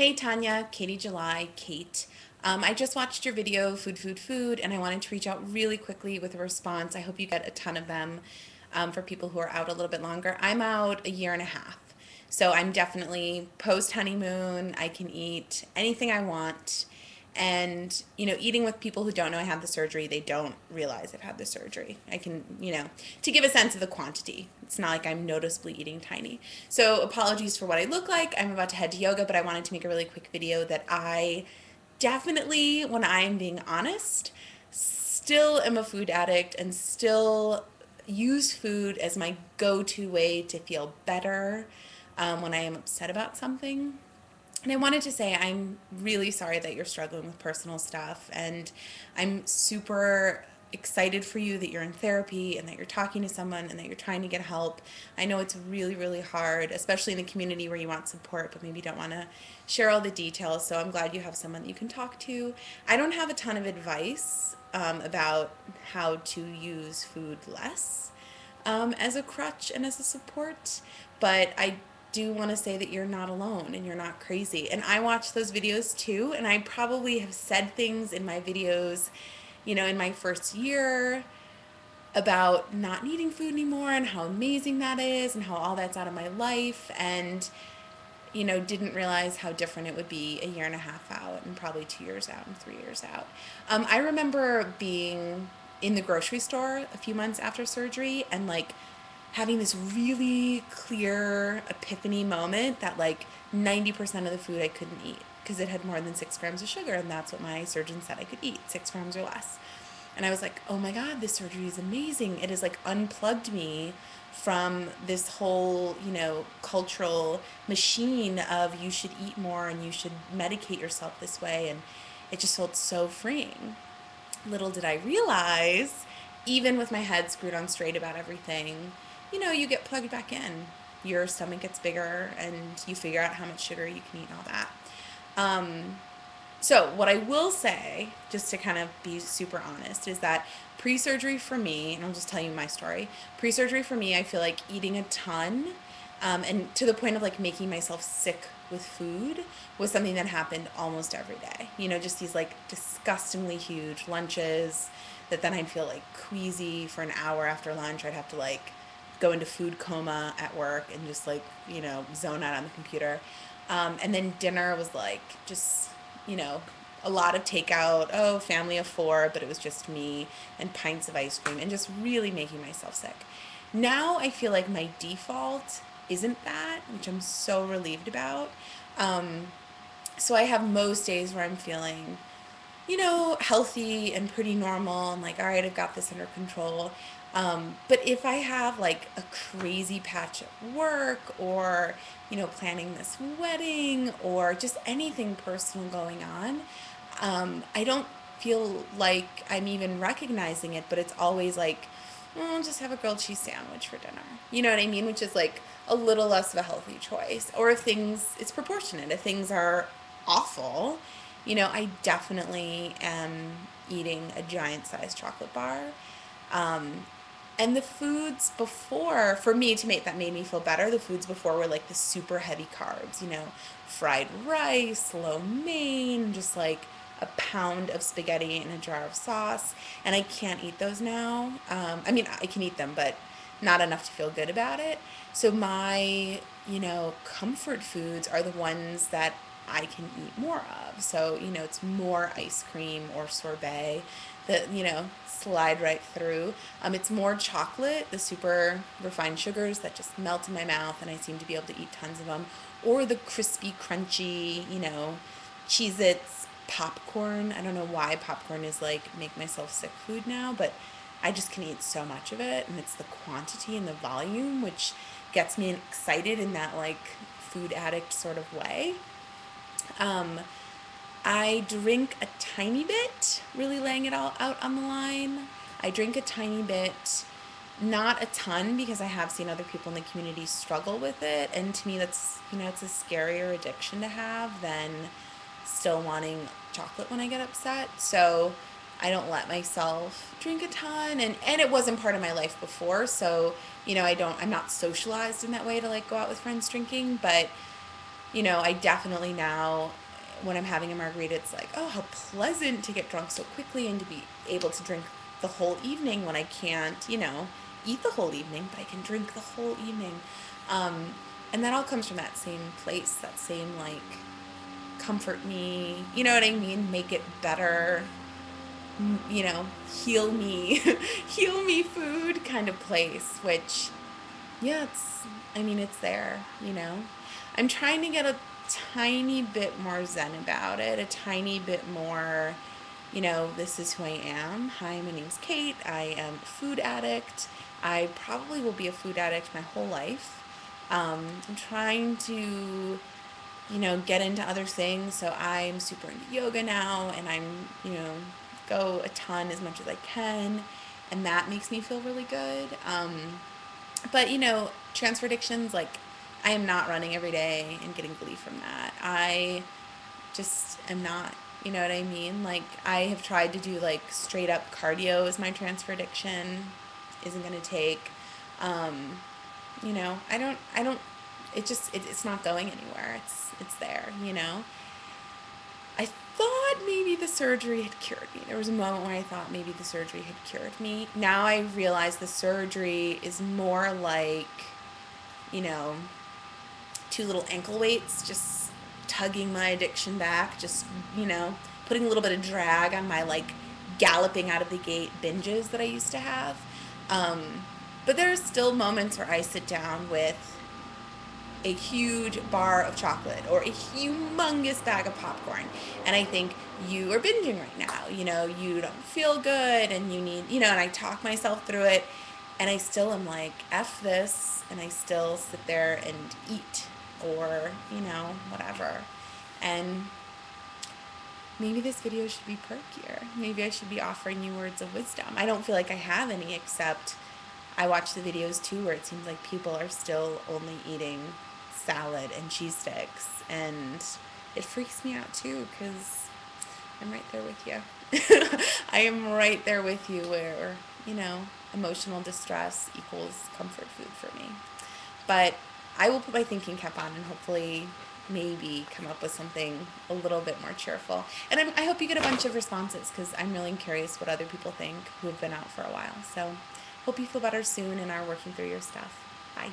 Hey Tanya, Katie July, Kate. I just watched your video, Food, and I wanted to reach out really quickly with a response. I hope you get a ton of them for people who are out a little bit longer. I'm out a year and a half, so I'm definitely post honeymoon. I can eat anything I want. And, eating with people who don't know I had the surgery, they don't realize I've had the surgery. I can, to give a sense of the quantity. It's not like I'm noticeably eating tiny. So, apologies for what I look like. I'm about to head to yoga, but I wanted to make a really quick video that I definitely, when I am being honest, still am a food addict and still use food as my go to way to feel better when I am upset about something. And I wanted to say I'm really sorry that you're struggling with personal stuff, and I'm super excited for you that you're in therapy and that you're talking to someone and that you're trying to get help. I know it's really, really hard, especially in a community where you want support but maybe don't want to share all the details. So I'm glad you have someone that you can talk to. I don't have a ton of advice about how to use food less as a crutch and as a support, but I do want to say that you're not alone and you're not crazy. And I watch those videos too, and I probably have said things in my videos, in my first year about not needing food anymore and how amazing that is and how all that's out of my life, and didn't realize how different it would be a year and a half out and probably 2 years out and 3 years out. I remember being in the grocery store a few months after surgery and like having this really clear epiphany moment that like 90% of the food I couldn't eat because it had more than 6 grams of sugar, and that's what my surgeon said I could eat, 6 grams or less. And I was like, oh my God, this surgery is amazing. It has like unplugged me from this whole, cultural machine of you should eat more and you should medicate yourself this way. And it just felt so freeing. Little did I realize, even with my head screwed on straight about everything, you get plugged back in. Your stomach gets bigger and you figure out how much sugar you can eat and all that. So, what I will say, just to kind of be super honest, is that pre surgery for me, and I'll just tell you my story, pre surgery for me, I feel like eating a ton, and to the point of like making myself sick with food, was something that happened almost every day. Just these like disgustingly huge lunches that then I'd feel like queasy for an hour after lunch. I'd have to like go into food coma at work and just like, zone out on the computer. And then dinner was like just, you know, a lot of takeout, oh, family of four, but it was just me, and pints of ice cream, and just really making myself sick. Now I feel like my default isn't that, which I'm so relieved about. Um, so I have most days where I'm feeling, healthy and pretty normal and like, all right, I've got this under control. But if I have like a crazy patch at work or, planning this wedding or just anything personal going on, I don't feel like I'm even recognizing it, but it's always like, oh, I'll just have a grilled cheese sandwich for dinner. You know what I mean? Which is like a little less of a healthy choice. Or if things, it's proportionate. If things are awful, I definitely am eating a giant sized chocolate bar. Um, and the foods before, for me to make that made me feel better, the foods before were like the super heavy carbs, fried rice, lo mein, just like a pound of spaghetti in a jar of sauce. And I can't eat those now. I mean, I can eat them, but not enough to feel good about it. So my, comfort foods are the ones that I can eat more of. So, it's more ice cream or sorbet that, slide right through. It's more chocolate, the super refined sugars that just melt in my mouth and I seem to be able to eat tons of them. Or the crispy, crunchy, Cheez-Its popcorn. I don't know why popcorn is like make myself sick food now, but I just can eat so much of it, and it's the quantity and the volume which gets me excited in that like food addict sort of way. Um, I drink a tiny bit, really laying it all out on the line. I drink a tiny bit, not a ton, because I have seen other people in the community struggle with it. And to me, that's, it's a scarier addiction to have than still wanting chocolate when I get upset. So I don't let myself drink a ton. And it wasn't part of my life before. So, I'm not socialized in that way to like go out with friends drinking. But You know, I definitely now, when I'm having a margarita, it's like, oh, how pleasant to get drunk so quickly and to be able to drink the whole evening when I can't, you know, eat the whole evening, but I can drink the whole evening. Um, and that all comes from that same place, that same, like, comfort me, you know what I mean? Make it better, you know, heal me, heal me food kind of place, which, yeah, I mean, it's there, you know. I'm trying to get a tiny bit more zen about it, a tiny bit more, you know, this is who I am. Hi, my name's Kate. I am a food addict. I probably will be a food addict my whole life. I'm trying to, you know, get into other things. So I'm super into yoga now, and I'm, you know, go a ton as much as I can, and that makes me feel really good. But, you know, transfer addictions, like, I am not running every day and getting glee from that. I just am not. You know what I mean? Like, I have tried to do, like, straight up cardio as my transfer addiction. Isn't going to take. Um, you know, it's not going anywhere. It's there, you know? I thought maybe the surgery had cured me. There was a moment where I thought maybe the surgery had cured me. Now I realize the surgery is more like, you know, two little ankle weights just tugging my addiction back, just, you know, putting a little bit of drag on my, like, galloping out of the gate binges that I used to have. But there are still moments where I sit down with a huge bar of chocolate or a humongous bag of popcorn, and I think, you are binging right now, you know, you don't feel good and you need, you know, and I talk myself through it, and I still am like, F this, and I still sit there and eat, or, you know, whatever. And maybe this video should be perkier. Maybe I should be offering you words of wisdom. I don't feel like I have any, except I watch the videos too where it seems like people are still only eating salad and cheese sticks, and it freaks me out too, because I'm right there with you. I am right there with you, where, you know, emotional distress equals comfort food for me. But I will put my thinking cap on and hopefully maybe come up with something a little bit more cheerful. And I hope you get a bunch of responses, because I'm really curious what other people think who have been out for a while. So hope you feel better soon and are working through your stuff. Bye.